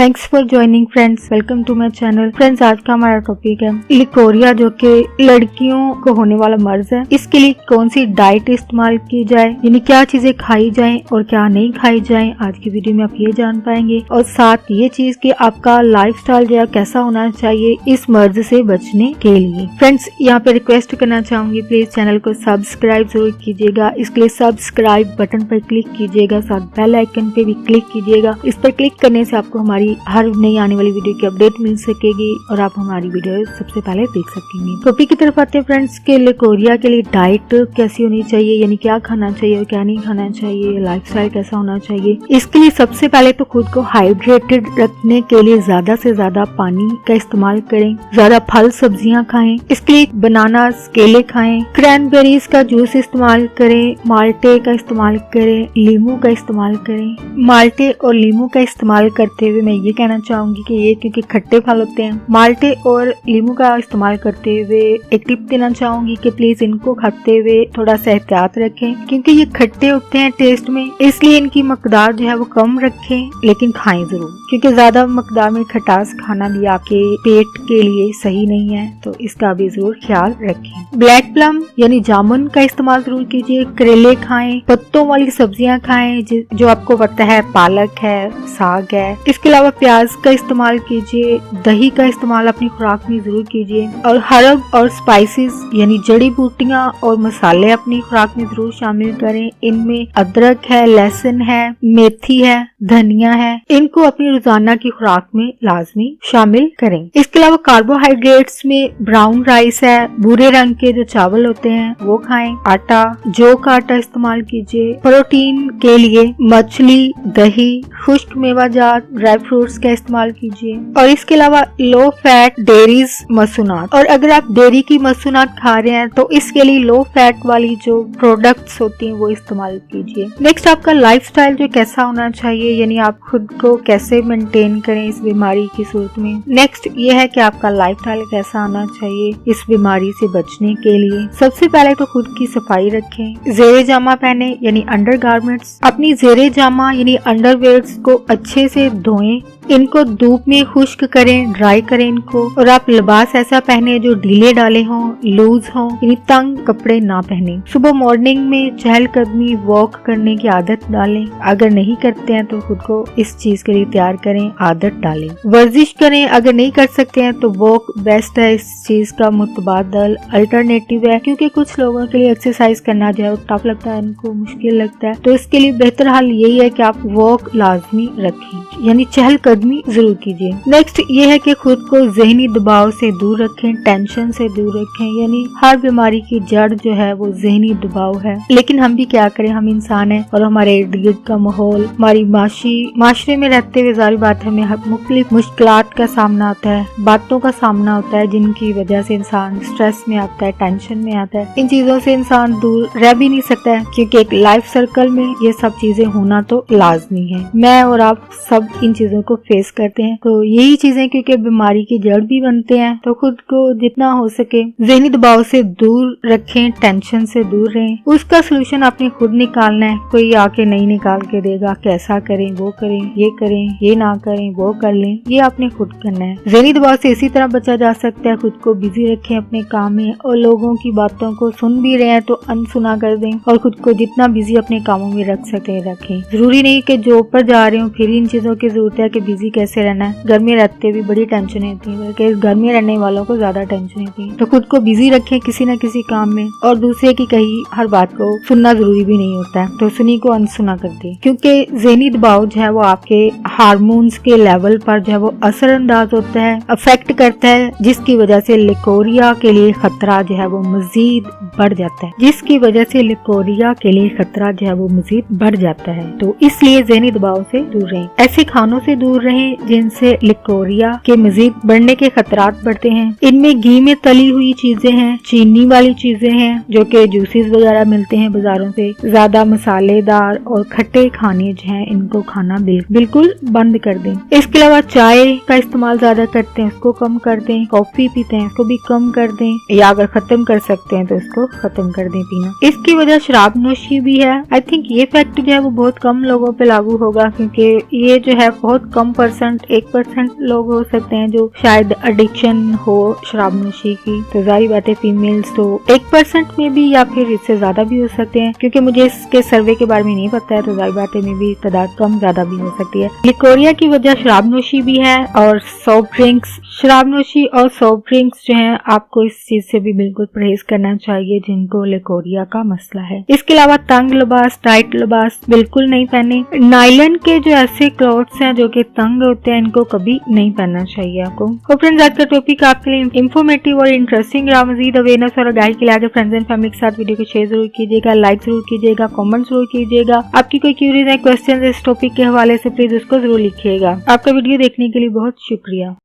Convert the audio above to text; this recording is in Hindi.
Thanks for joining friends, welcome to my channel. Friends, आज का हमारा टॉपिक है लिकोरिया, जो कि लड़कियों को होने वाला मर्ज है। इसके लिए कौन सी डाइट इस्तेमाल की जाए, यानी क्या चीजें खाई जाएं और क्या नहीं खाई जाएं, आज की वीडियो में आप ये जान पाएंगे। और साथ ये चीज कि आपका लाइफस्टाइल जो है कैसा होना चाहिए इस मर्ज से बचने के लिए। फ्रेंड्स, यहाँ पे रिक्वेस्ट करना चाहूंगी, प्लीज चैनल को सब्सक्राइब जरूर कीजिएगा। इसके लिए सब्सक्राइब बटन पर क्लिक कीजिएगा, साथ बेल आइकन पे भी क्लिक कीजिएगा। इस पर क्लिक करने से आपको हमारी हर नई आने वाली वीडियो की अपडेट मिल सकेगी और आप हमारी वीडियो सबसे पहले देख सकेंगे। टॉपिक की तरफ आते हैं फ्रेंड्स के लिकोरिया के लिए डाइट कैसी होनी चाहिए, यानी क्या खाना चाहिए और क्या नहीं खाना चाहिए, लाइफस्टाइल कैसा होना चाहिए। इसके लिए सबसे पहले तो खुद को हाइड्रेटेड रखने के लिए ज्यादा से ज्यादा पानी का इस्तेमाल करें, ज्यादा फल सब्जियां खाएं। इसके लिए बनाना केले खाएं, क्रैनबेरीज का जूस इस्तेमाल करें, माल्टे का इस्तेमाल करें, लीमू का इस्तेमाल करें। माल्टे और लीमू का इस्तेमाल करते हुए मैं ये कहना चाहूंगी कि ये क्योंकि खट्टे फल होते हैं, माल्टे और लीमू का इस्तेमाल करते हुए एक टिप देना चाहूंगी कि प्लीज इनको खाते हुए थोड़ा सा एहतियात रखें, क्योंकि ये खट्टे होते हैं टेस्ट में, इसलिए इनकी मकदार जो है वो कम रखें, लेकिन खाएं जरूर, क्योंकि ज्यादा मकदार में खटास खाना भी आपके पेट के लिए सही नहीं है, तो इसका भी जरूर ख्याल रखें। ब्लैक प्लम यानी जामुन का इस्तेमाल जरूर कीजिए। करेले खाएं, पत्तों वाली सब्जियां खाएं जो आपको पता है, पालक है, साग है। इसके अलावा प्याज का इस्तेमाल कीजिए। दही का इस्तेमाल अपनी खुराक में जरूर कीजिए। और हर्ब और स्पाइसेस यानी जड़ी बूटियां और मसाले अपनी खुराक में जरूर शामिल करें। इनमें अदरक है, लहसुन है, मेथी है, धनिया है, इनको अपनी रोजाना की खुराक में लाजमी शामिल करें। इसके अलावा कार्बोहाइड्रेट्स में ब्राउन राइस है, भूरे रंग के जो चावल होते हैं वो खाएं। आटा, जौ का आटा इस्तेमाल कीजिए। प्रोटीन के लिए मछली, दही, खुश्क मेवाजात, ड्राई फ्रूट्स का इस्तेमाल कीजिए। और इसके अलावा लो फैट डेयरीज मसूनात, और अगर आप डेयरी की मसूनात खा रहे हैं तो इसके लिए लो फैट वाली जो प्रोडक्ट्स होती हैं वो इस्तेमाल कीजिए। नेक्स्ट, आपका लाइफस्टाइल जो कैसा होना चाहिए, यानी आप खुद को कैसे मेंटेन करें इस बीमारी की सूरत में। नेक्स्ट ये है कि आपका लाइफस्टाइल कैसा होना चाहिए इस बीमारी से बचने के लिए। सबसे पहले तो खुद की सफाई रखें। जेरे जामा पहने यानी अंडर गारमेंट्स, अपनी जेरे जामा यानी अंडरवेयर्स को अच्छे से धोएं, इनको धूप में खुश्क करें, ड्राई करें इनको। और आप लिबास ऐसा पहने जो ढीले डाले हों, लूज हों, यानी तंग कपड़े ना पहने। सुबह मॉर्निंग में चहलकदमी वॉक करने की आदत डालें। अगर नहीं करते हैं तो खुद को इस चीज के लिए तैयार करें, आदत डालें। वर्जिश करें, अगर नहीं कर सकते हैं तो वॉक बेस्ट है, इस चीज का मुतबादल अल्टरनेटिव है, क्योंकि कुछ लोगों के लिए एक्सरसाइज करना जो है टफ लगता है, उनको मुश्किल लगता है, तो इसके लिए बेहतर हाल यही है कि आप वॉक लाजमी रखें, यानी चहलकदमी जरूर कीजिए। नेक्स्ट ये है कि खुद को जहनी दबाव से दूर रखें, टेंशन से दूर रखें, यानी हर बीमारी की जड़ जो है वो जहनी दबाव है। लेकिन हम भी क्या करें, हम इंसान हैं और हमारे इर्द गिर्द का माहौल, हमारी माशरे में रहते हुए जारी बात है हमें मुख्तलिफ मुश्किलात का सामना होता है, बातों का सामना होता है, जिनकी वजह से इंसान स्ट्रेस में आता है, टेंशन में आता है। इन चीजों से इंसान दूर रह भी नहीं सकता है, क्योंकि एक लाइफ सर्कल में ये सब चीजें होना तो लाजमी है। मैं और आप सब इन चीजों को फेस करते हैं, तो यही चीजें क्योंकि बीमारी की जड़ भी बनते हैं, तो खुद को जितना हो सके ज़हनी दबाव से दूर रखें, टेंशन से दूर रहें। उसका सलूशन आपने खुद निकालना है, कोई आके नहीं निकाल के देगा, कैसा करें, वो करें, ये ना करें, वो कर लें, ये आपने खुद करना है। ज़हनी दबाव से इसी तरह बचा जा सकता है, खुद को बिजी रखें अपने काम में, और लोगों की बातों को सुन भी रहे हैं तो अनसुना कर दें, और खुद को जितना बिजी अपने कामों में रख सकते रखें। जरूरी नहीं कि जॉब पर जा रहे हो फिर इन चीजों की जरूरत है कि बिजी कैसे रहना है। घर में रहते भी बड़ी टेंशन होती है, बल्कि घर में रहने वालों को ज्यादा टेंशन होती है, तो खुद को बिजी रखें किसी न किसी काम में, और दूसरे की कही हर बात को सुनना जरूरी भी नहीं होता है, तो सुनी को अनसुना कर दे, क्योंकि ज़हनी दबाव जो है वो आपके हार्मोन्स के लेवल पर जो है वो असरअंदाज होता है, अफेक्ट करता है, जिसकी वजह से लिकोरिया के लिए खतरा जो है वो मजीद बढ़ जाता है, तो इसलिए ज़हनी दबाव से दूर रहें। ऐसे खानों से दूर रहें जिनसे लिकोरिया के मजीद बढ़ने के खतरात बढ़ते हैं। इनमें घी में तली हुई चीजें हैं, चीनी वाली चीजें हैं, जो कि जूसेस वगैरह मिलते हैं बाजारों से, ज्यादा मसालेदार और खट्टे खाने जो हैं इनको खाना बिल्कुल बंद कर दें। इसके अलावा चाय का इस्तेमाल ज्यादा करते हैं, उसको कम कर दें। कॉफी पीते हैं, उसको भी कम कर दें, या अगर खत्म कर सकते हैं तो इसको खत्म कर दें पीना। इसकी वजह शराब नोशी भी है। आई थिंक ये फैक्ट जो है वो बहुत कम लोगों पे लागू होगा, क्योंकि ये जो है बहुत कम कम परसेंट 1% लोग हो सकते हैं जो शायद एडिक्शन हो शराबनोशी की, तो जाहिर बात है फीमेल्स तो 1% में भी या फिर इससे ज्यादा भी हो सकते हैं, क्योंकि मुझे इसके सर्वे के बारे में नहीं पता है, तो जाहिर बात है में भी तादाद कम ज्यादा भी हो सकती है। लिकोरिया की वजह शराबनोशी भी है और सॉफ्ट ड्रिंक्स। शराबनोशी और सॉफ्ट ड्रिंक्स जो है आपको इस चीज से भी बिल्कुल परहेज करना चाहिए जिनको लिकोरिया का मसला है। इसके अलावा तंग लिबास, टाइट लिबास बिल्कुल नहीं पहने। नायलन के जो ऐसे क्लॉथ्स हैं जो कि तंग होते हैं इनको कभी नहीं पहनना चाहिए आपको। तो फ्रेंड्स आज का टॉपिक आपके लिए इंफॉर्मेटिव और इंटरेस्टिंग रहा। मजीद अवेयरनेस और गाइड के लिए आगे फ्रेंड्स एंड फैमिली के साथ वीडियो को शेयर जरूर कीजिएगा, लाइक जरूर कीजिएगा, कमेंट जरूर कीजिएगा। आपकी कोई क्यूरीज है, क्वेश्चन इस टॉपिक के हवाले से प्लीज उसको जरूर लिखिएगा। आपका वीडियो देखने के लिए बहुत शुक्रिया।